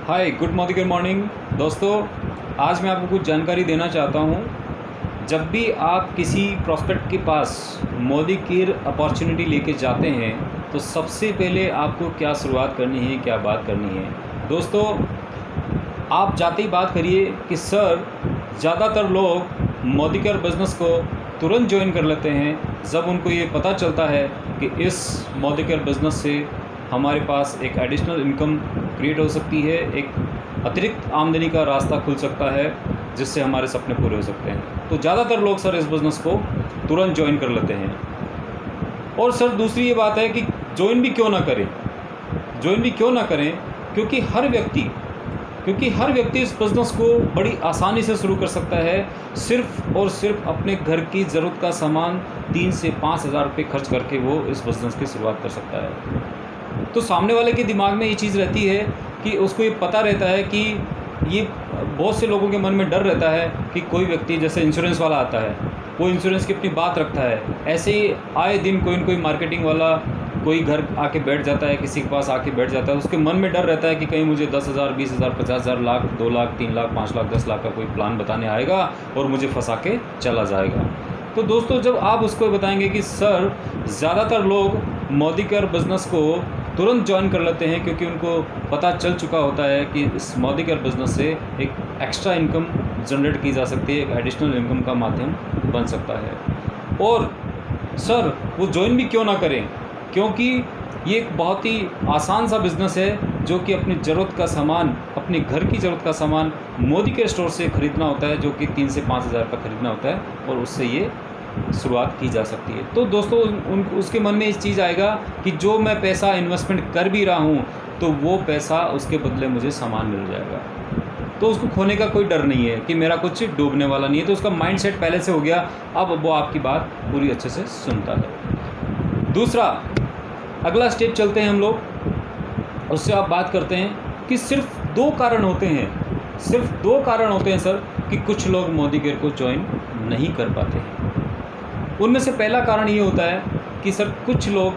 Hi good morning दोस्तों। आज मैं आपको कुछ जानकारी देना चाहता हूँ। जब भी आप किसी प्रॉस्पेक्ट के पास मोदी केयर अपॉर्चुनिटी लेके जाते हैं तो सबसे पहले आपको क्या शुरुआत करनी है, क्या बात करनी है। दोस्तों, आप जाते ही बात करिए कि सर, ज़्यादातर लोग मोदी केयर बिज़नेस को तुरंत ज्वाइन कर लेते हैं जब उनको ये पता चलता है कि इस मोदी केयर बिज़नेस से हमारे पास एक एडिशनल इनकम क्रिएट हो सकती है, एक अतिरिक्त आमदनी का रास्ता खुल सकता है जिससे हमारे सपने पूरे हो सकते हैं। तो ज़्यादातर लोग सर इस बिज़नेस को तुरंत ज्वाइन कर लेते हैं। और सर दूसरी ये बात है कि ज्वाइन भी क्यों ना करें, क्योंकि हर व्यक्ति इस बिज़नेस को बड़ी आसानी से शुरू कर सकता है। सिर्फ़ और सिर्फ अपने घर की ज़रूरत का सामान 3 से 5 हज़ार रुपये खर्च करके वो इस बिज़नेस की शुरुआत कर सकता है। तो सामने वाले के दिमाग में ये चीज़ रहती है कि उसको ये पता रहता है कि ये बहुत से लोगों के मन में डर रहता है कि कोई व्यक्ति जैसे इंश्योरेंस वाला आता है, वो इंश्योरेंस की अपनी बात रखता है। ऐसे ही आए दिन कोई न कोई मार्केटिंग वाला कोई घर आके बैठ जाता है, किसी के पास आके बैठ जाता है। उसके मन में डर रहता है कि कहीं मुझे 10,000, 20,000, 50,000, लाख, 2 लाख, 3 लाख, 5 लाख, 10 लाख का कोई प्लान बताने आएगा और मुझे फंसा के चला जाएगा। तो दोस्तों, जब आप उसको बताएंगे कि सर, ज़्यादातर लोग मोदी केयर बिज़नेस को तुरंत ज्वाइन कर लेते हैं क्योंकि उनको पता चल चुका होता है कि इस मोदी केयर बिज़नेस से एक एक्स्ट्रा इनकम जनरेट की जा सकती है, एक एडिशनल इनकम का माध्यम बन सकता है। और सर, वो ज्वाइन भी क्यों ना करें, क्योंकि ये एक बहुत ही आसान सा बिज़नेस है जो कि अपनी ज़रूरत का सामान, अपने घर की ज़रूरत का सामान मोदी केयर स्टोर से ख़रीदना होता है, जो कि 3 से 5 हज़ार का ख़रीदना होता है और उससे ये शुरुआत की जा सकती है। तो दोस्तों, उसके मन में इस चीज़ आएगा कि जो मैं पैसा इन्वेस्टमेंट कर भी रहा हूँ तो वो पैसा उसके बदले मुझे सामान मिल जाएगा। तो उसको खोने का कोई डर नहीं है कि मेरा कुछ डूबने वाला नहीं है। तो उसका माइंडसेट पहले से हो गया, अब वो आपकी बात पूरी अच्छे से सुनता है। दूसरा, अगला स्टेप चलते हैं हम लोग, उससे आप बात करते हैं कि सिर्फ 2 कारण होते हैं सर कि कुछ लोग मोदी केयर को ज्वाइन नहीं कर पाते हैं। उनमें से पहला कारण ये होता है कि सर, कुछ लोग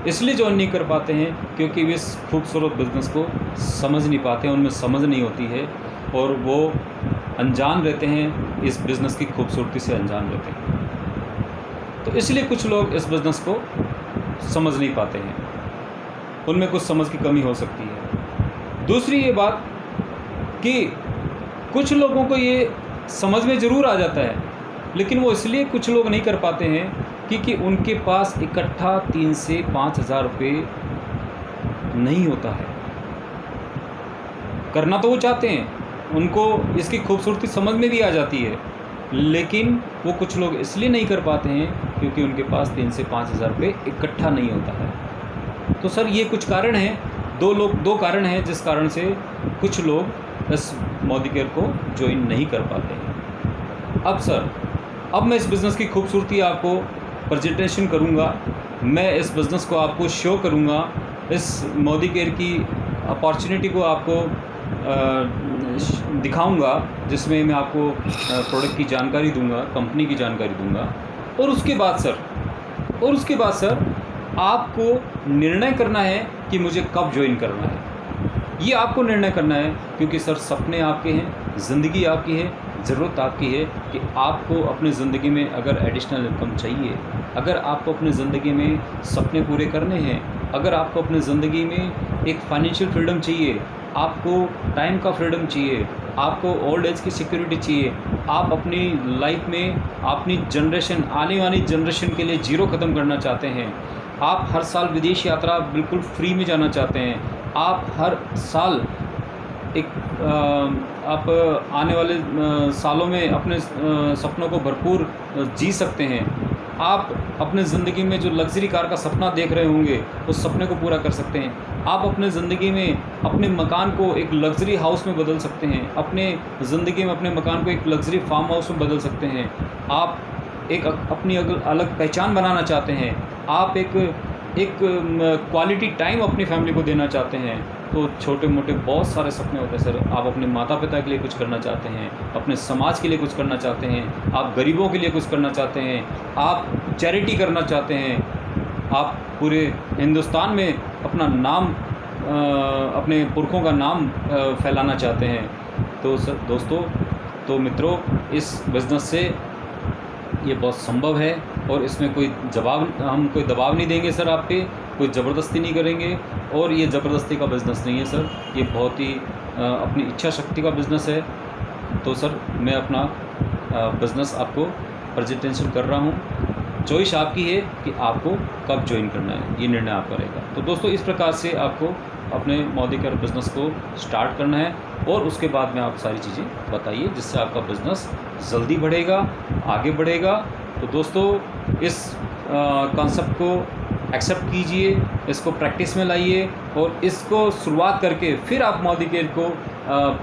इसलिए ज्वाइन नहीं कर पाते हैं क्योंकि वे इस खूबसूरत बिज़नेस को समझ नहीं पाते हैं, उनमें समझ नहीं होती है और वो अनजान रहते हैं, इस बिज़नेस की खूबसूरती से अनजान रहते हैं। तो इसलिए कुछ लोग इस बिज़नेस को समझ नहीं पाते हैं, उनमें कुछ समझ की कमी हो सकती है। दूसरी ये बात कि कुछ लोगों को ये समझ में ज़रूर आ जाता है, लेकिन वो इसलिए कुछ लोग नहीं कर पाते हैं क्योंकि उनके पास इकट्ठा 3 से 5 हज़ार रुपये नहीं होता है। करना तो वो चाहते हैं, उनको इसकी खूबसूरती समझ में भी आ जाती है, लेकिन वो कुछ लोग इसलिए नहीं कर पाते हैं क्योंकि उनके पास 3 से 5 हज़ार रुपये इकट्ठा नहीं होता है। तो सर, ये कुछ कारण हैं, 2 कारण हैं जिस कारण से कुछ लोग इस मोदी केयर को ज्वाइन नहीं कर पाते हैं। अब सर, अब मैं इस बिज़नेस की खूबसूरती आपको प्रेजेंटेशन करूंगा, मैं इस बिज़नेस को आपको शो करूंगा, इस मोदी केयर की अपॉर्चुनिटी को आपको दिखाऊंगा, जिसमें मैं आपको प्रोडक्ट की जानकारी दूंगा, कंपनी की जानकारी दूंगा। और उसके बाद सर आपको निर्णय करना है कि मुझे कब ज्वाइन करना है। ये आपको निर्णय करना है क्योंकि सर, सपने आपके हैं, ज़िंदगी आपकी है, ज़रूरत आपकी है कि आपको अपनी ज़िंदगी में अगर एडिशनल इनकम चाहिए, अगर आपको अपनी ज़िंदगी में सपने पूरे करने हैं, अगर आपको अपनी ज़िंदगी में एक फाइनेंशियल फ्रीडम चाहिए, आपको टाइम का फ्रीडम चाहिए, आपको ओल्ड एज की सिक्योरिटी चाहिए, आप अपनी लाइफ में अपनी जनरेशन, आने वाली जनरेशन के लिए ज़ीरो ख़त्म करना चाहते हैं, आप हर साल विदेश यात्रा बिल्कुल फ्री में जाना चाहते हैं, आप हर साल आप आने वाले सालों में अपने सपनों को भरपूर जी सकते हैं, आप अपने ज़िंदगी में जो लग्ज़री कार का सपना देख रहे होंगे उस सपने को पूरा कर सकते हैं, आप अपने ज़िंदगी में अपने मकान को एक लग्ज़री हाउस में बदल सकते हैं, अपने ज़िंदगी में अपने मकान को एक लग्ज़री फार्म हाउस में बदल सकते हैं, आप एक अपनी अलग पहचान बनाना चाहते हैं, आप एक क्वालिटी टाइम अपनी फैमिली को देना चाहते हैं। तो छोटे मोटे बहुत सारे सपने होते हैं सर। आप अपने माता पिता के लिए कुछ करना चाहते हैं, अपने समाज के लिए कुछ करना चाहते हैं, आप गरीबों के लिए कुछ करना चाहते हैं, आप चैरिटी करना चाहते हैं, आप पूरे हिंदुस्तान में अपना नाम अपने पुरखों का नाम फैलाना चाहते हैं, तो दोस्तों, तो मित्रों, इस बिज़नेस से ये बहुत संभव है और इसमें हम कोई दबाव नहीं देंगे सर, आप पे कोई ज़बरदस्ती नहीं करेंगे। और ये ज़बरदस्ती का बिज़नेस नहीं है सर, ये बहुत ही अपनी इच्छा शक्ति का बिज़नेस है। तो सर, मैं अपना बिज़नेस आपको प्रेजेंटेशन कर रहा हूँ। चॉइस आपकी है कि आपको कब ज्वाइन करना है, ये निर्णय आपका रहेगा। तो दोस्तों, इस प्रकार से आपको अपने मोदी केयर बिज़नेस को स्टार्ट करना है और उसके बाद में आप सारी चीज़ें बताइए जिससे आपका बिज़नेस जल्दी बढ़ेगा, आगे बढ़ेगा। तो दोस्तों, इस कॉन्सेप्ट को एक्सेप्ट कीजिए, इसको प्रैक्टिस में लाइए और इसको शुरुआत करके फिर आप मोदी केयर को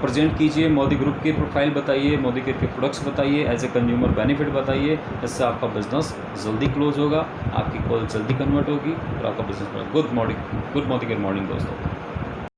प्रेजेंट कीजिए। मोदी ग्रुप की प्रोफाइल बताइए, मोदी केयर के प्रोडक्ट्स बताइए, एज ए कंज्यूमर बेनिफिट बताइए। इससे आपका बिज़नेस जल्दी क्लोज होगा, आपकी कॉल जल्दी कन्वर्ट होगी और आपका business good Modi care morning दोस्तों।